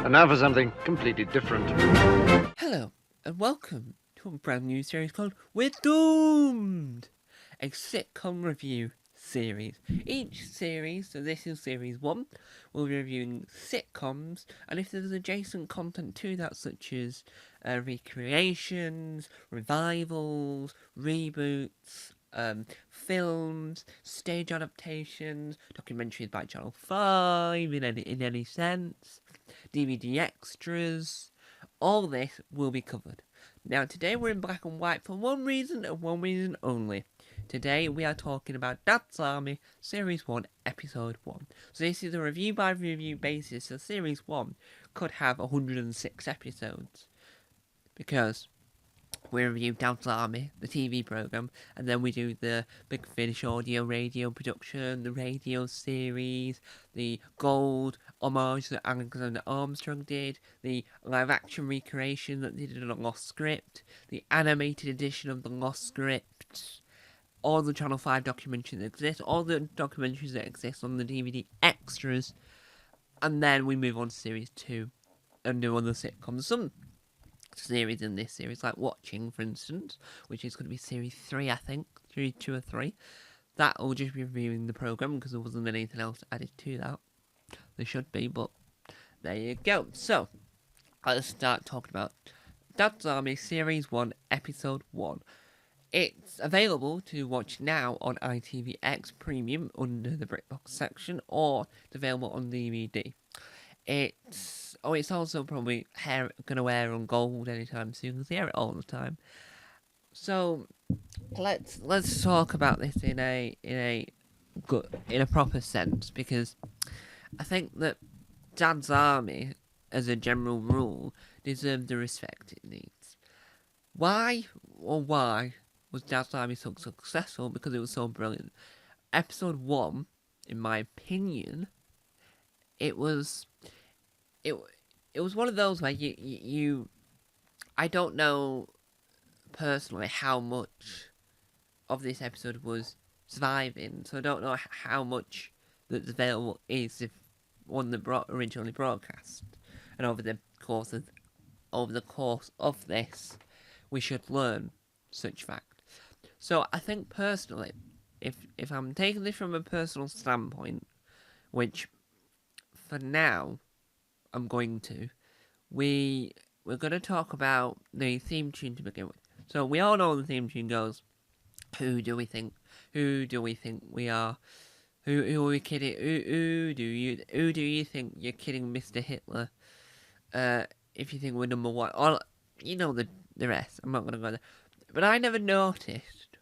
And now for something completely different. Hello, and welcome to a brand new series called We're Doomed! A sitcom review series. Each series, so this is series 1, we'll be reviewing sitcoms, and if there's adjacent content to that, such as recreations, revivals, reboots, films, stage adaptations, documentaries by Channel 5 in any sense, DVD extras, all this will be covered. Now, today we're in black and white for one reason and one reason only. Today we are talking about Dad's Army Series 1, Episode 1. So this is a review by review basis, so Series 1 could have 106 episodes. Because we review Dad's Army, the TV programme, and then we do the Big Finish audio radio production, the radio series, the gold homage that Alexander Armstrong did, the live action recreation that they did in a Lost Script, the animated edition of the Lost Script, all the Channel 5 documentaries that exist, all the documentaries that exist on the DVD extras, and then we move on to Series 2 and do other sitcoms. Some series in this series, like Watching, for instance, which is going to be Series 3, I think, Series 2 or 3. That will just be reviewing the programme because there wasn't anything else added to that. There should be, but there you go. So, let's start talking about Dad's Army Series 1, Episode 1. It's available to watch now on ITVX Premium under the BritBox section, or it's available on DVD. It's also probably going to air on Gold anytime soon because they air it all the time. So let's talk about this in a proper sense, because I think that Dad's Army, as a general rule, deserves the respect it needs. Why was Dad's Army so successful? Because it was so brilliant. Episode 1, in my opinion, it was one of those where you I don't know personally how much of this episode was surviving, so I don't know how much that's available is if one that originally broadcast. And over the course of this, we should learn such fact. So I think personally, if I'm taking this from a personal standpoint, which for now I'm going to, we're going to talk about the theme tune to begin with. So we all know the theme tune goes, who do we think we are? Who are we kidding? Who do you think you're kidding, Mr. Hitler? If you think we're number one, or you know the rest. I'm not going to go there. But I never noticed.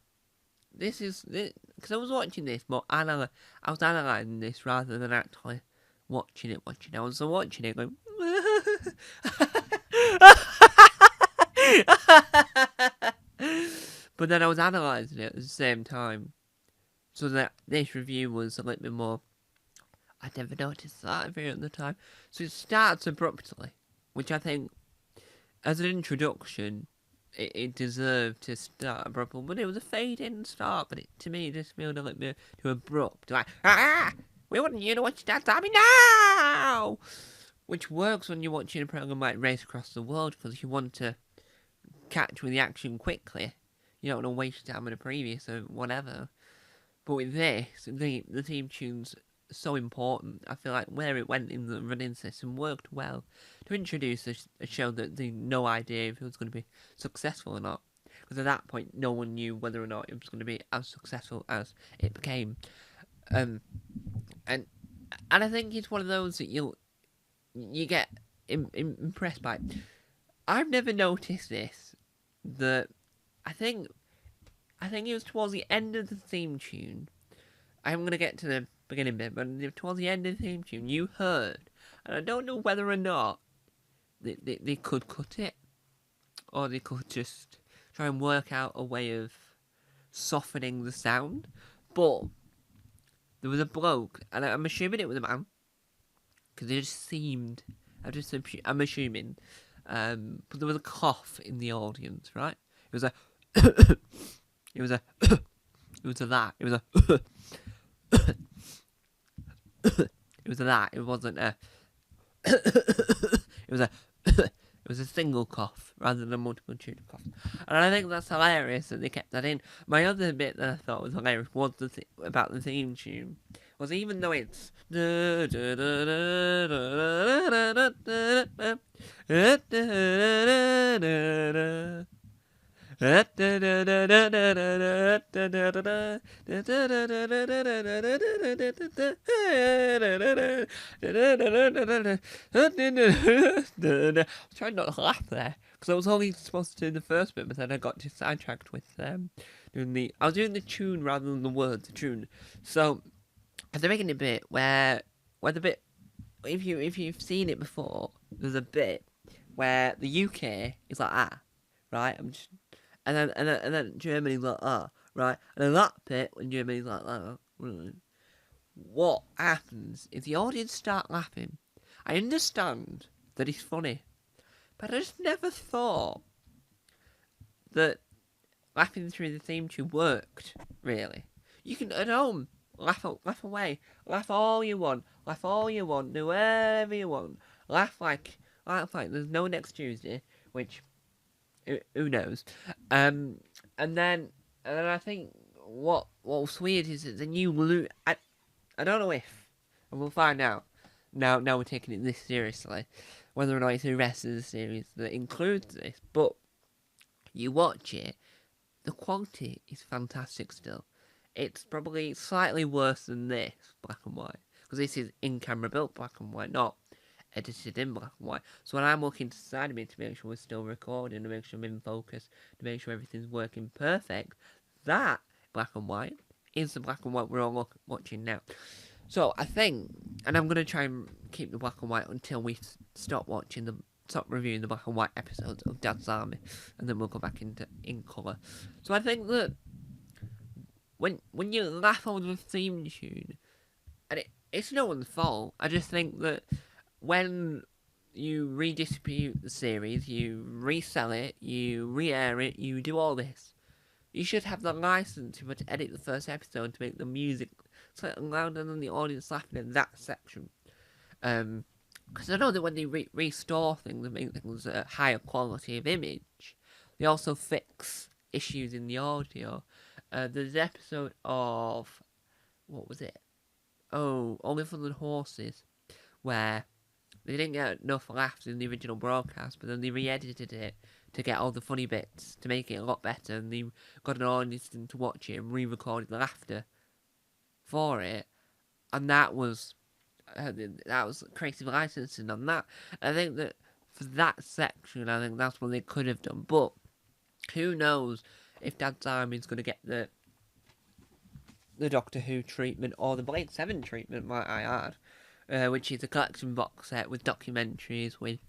This because I was watching this, but I was analysing this rather than actually watching it. I was watching it going, but then I was analysing it at the same time, so that this review was a little bit more. I never noticed that at the time. So it starts abruptly, which I think, as an introduction, it deserved to start abruptly. But it was a fade-in start, but to me it just felt a little bit too abrupt. Like, we want you to watch Dad's Army now! Which works when you're watching a program like Race Across the World, because you want to catch with the action quickly. You don't want to waste time in a previous or whatever. But with this, the theme tune's so important. I feel like where it went in the running system worked well to introduce a show that they had no idea if it was going to be successful or not. Because at that point, no one knew whether or not it was going to be as successful as it became. And I think it's one of those that you get impressed by. I've never noticed this. That I think it was towards the end of the theme tune. I'm going to get to the beginning bit, but towards the end of the theme tune, you heard, and I don't know whether or not they could cut it, or they could just try and work out a way of softening the sound, but there was a bloke, and I'm assuming it was a man, because it just seemed, I'm assuming, but there was a cough in the audience, right? It was a, it was a, it was a that, it was a, it was a that, it wasn't a, It was a it was a single cough rather than a multiple tune cough, and I think that's hilarious that they kept that in. My other bit that I thought was hilarious was about the theme tune. Was even though it's trying not to laugh there because I was only supposed to do the first bit, but then I got too sidetracked with doing the. I was doing the tune rather than the words. The tune. So they're making a bit where the bit. If you've seen it before, there's a bit where the UK is like right? And then Germany's like right? And then that bit when Germany's like right? What happens is the audience start laughing. I understand that it's funny, but I just never thought that laughing through the theme tune worked, really. You can, at home, laugh away, laugh all you want, do whatever you want, laugh like there's no next Tuesday, which, who knows, and then I think what's weird is that the new I don't know if, and we'll find out, now we're taking it this seriously, whether or not it's the rest of the series that includes this, but you watch it, the quality is fantastic still. It's probably slightly worse than this, black and white, because this is in-camera built black and white, not edited in black and white. So when I'm looking to the side of me to make sure we're still recording, to make sure I'm in focus, to make sure everything's working perfect, that black and white is the black and white we're all watching now. So I think, and I'm going to try and keep the black and white until we stop reviewing the black and white episodes of Dad's Army, and then we'll go back in colour. So I think that when you laugh over the theme tune, and it's no one's fault, I just think that when you redistribute the series, you resell it, you re-air it, you do all this, you should have the license to edit the first episode to make the music slightly louder than the audience laughing in that section. Because I know that when they restore things and make things a higher quality of image, they also fix issues in the audio. There's an episode of, what was it? Oh, Only Fools and Horses, where they didn't get enough laughs in the original broadcast, but then they re-edited it to get all the funny bits, to make it a lot better, and they got an audience to watch it and re-recorded the laughter for it, and that was creative licensing on that. I think that for that section, I think that's what they could have done, but who knows if Dad's Army is going to get the Doctor Who treatment, or the Blake 7 treatment, might I add, which is a collection box set with documentaries, with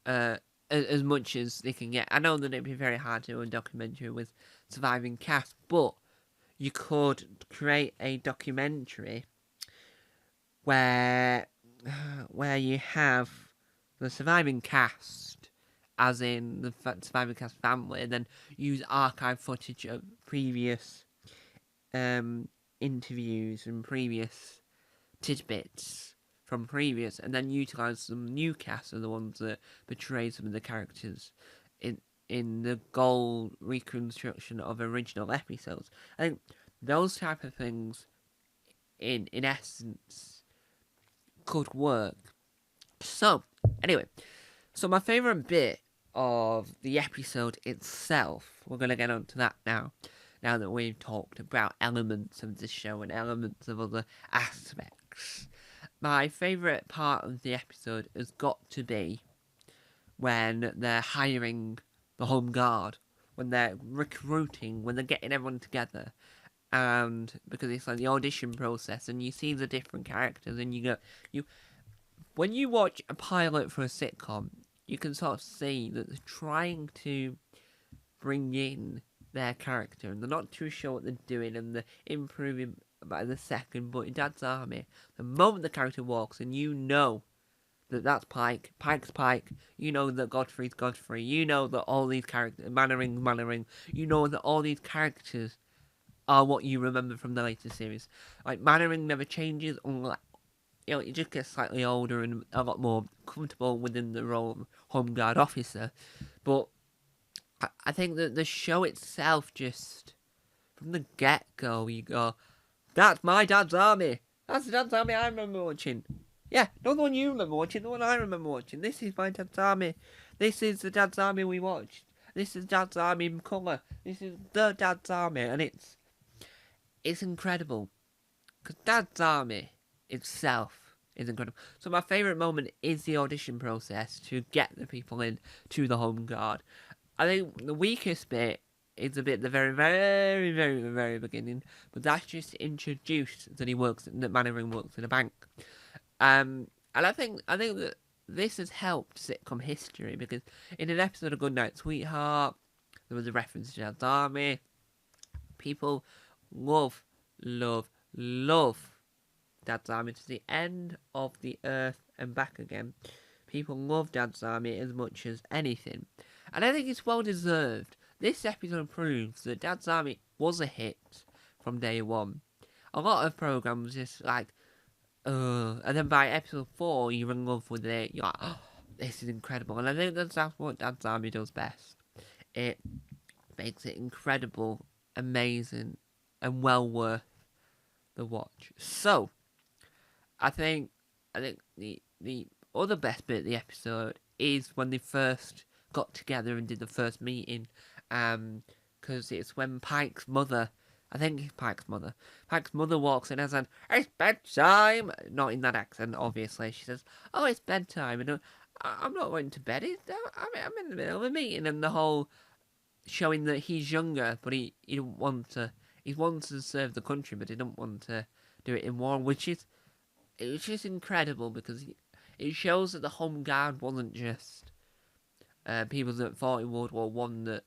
as much as they can get. I know that it'd be very hard to do a documentary with surviving cast, but you could create a documentary where you have the surviving cast, as in the surviving cast family, and then use archive footage of previous interviews and previous tidbits from previous, and then utilise some new cast of the ones that portray some of the characters in the goal reconstruction of original episodes. I think those type of things, in essence, could work. So, anyway, my favourite bit of the episode itself, we're going to get onto that now that we've talked about elements of the show and elements of other aspects. My favourite part of the episode has got to be when they're hiring the Home Guard, when they're recruiting, when they're getting everyone together, and because it's like the audition process, and you see the different characters, and when you watch a pilot for a sitcom, you can sort of see that they're trying to bring in their character, and they're not too sure what they're doing, and they're improving by the second. But in Dad's Army, the moment the character walks, and you know that that's Pike's Pike, you know that Godfrey's Godfrey, you know that all these characters, Mannering, you know that all these characters are what you remember from the later series. Like, Mannering never changes, he just gets slightly older and a lot more comfortable within the role of Home Guard officer. But I think that the show itself, just from the get-go, you go, that's my dad's army. That's the dad's army I remember watching. Yeah, not the one you remember watching, the one I remember watching. This is my dad's army. This is the dad's army we watched. This is dad's army in colour. This is the dad's army, and it's incredible. Because dad's army itself is incredible. So my favourite moment is the audition process to get the people in to the Home Guard. I think the weakest bit is a bit at the very, very, very, very beginning, but that's just introduced that that Mannering works in a bank. And I think that this has helped sitcom history, because in an episode of Goodnight Sweetheart, there was a reference to Dad's Army. People love Dad's Army to the end of the earth and back again. People love Dad's Army as much as anything. And I think it's well deserved. This episode proves that Dad's Army was a hit from day one. A lot of programs just like, and then by episode 4, you're in love with it. You're like, oh, this is incredible. And I think that's what Dad's Army does best. It makes it incredible, amazing, and well worth the watch. So, I think the other best bit of the episode is when they first got together and did the first meeting, because it's when Pike's mother, I think it's Pike's mother walks in and says, "It's bedtime!" Not in that accent, obviously. She says, "Oh, it's bedtime," and I'm not going to bed. I'm in the middle of a meeting, and the whole showing that he's younger, but he didn't want to. He wants to serve the country, but he didn't want to do it in war, which is incredible, because it shows that the Home Guard wasn't just people that fought in World War One that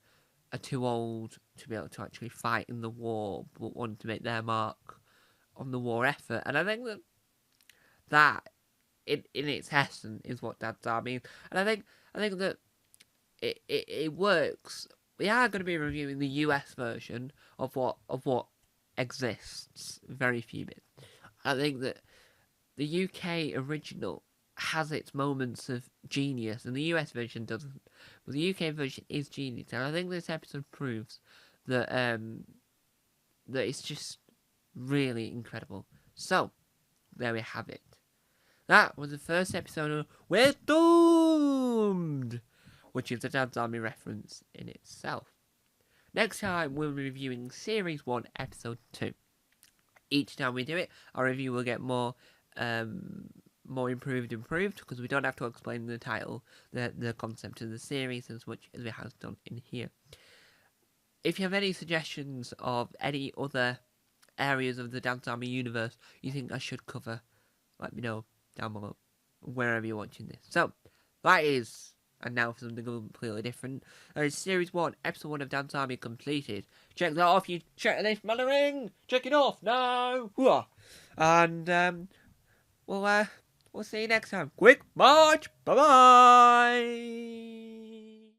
are too old to be able to actually fight in the war, but want to make their mark on the war effort. And I think that in its essence is what Dad's Army is. And I think that it works. We are going to be reviewing the US version of what exists. Very few bits. I think that the UK original has its moments of genius, and the US version doesn't. But the UK version is genius, and I think this episode proves that that it's just really incredible. So, there we have it. That was the first episode of We're Doomed, which is a Dad's Army reference in itself. Next time, we'll be reviewing Series 1, Episode 2. Each time we do it, our review will get more improved, because we don't have to explain the title, the concept of the series as much as we have done in here. If you have any suggestions of any other areas of the Dad's Army universe you think I should cover, let me know down below, wherever you're watching this. So, that is, and now for something completely different, Series 1, Episode 1 of Dad's Army completed. Check that off, you checklist Mannering! Check it off now! And, we'll see you next time. Quick march! Bye-bye!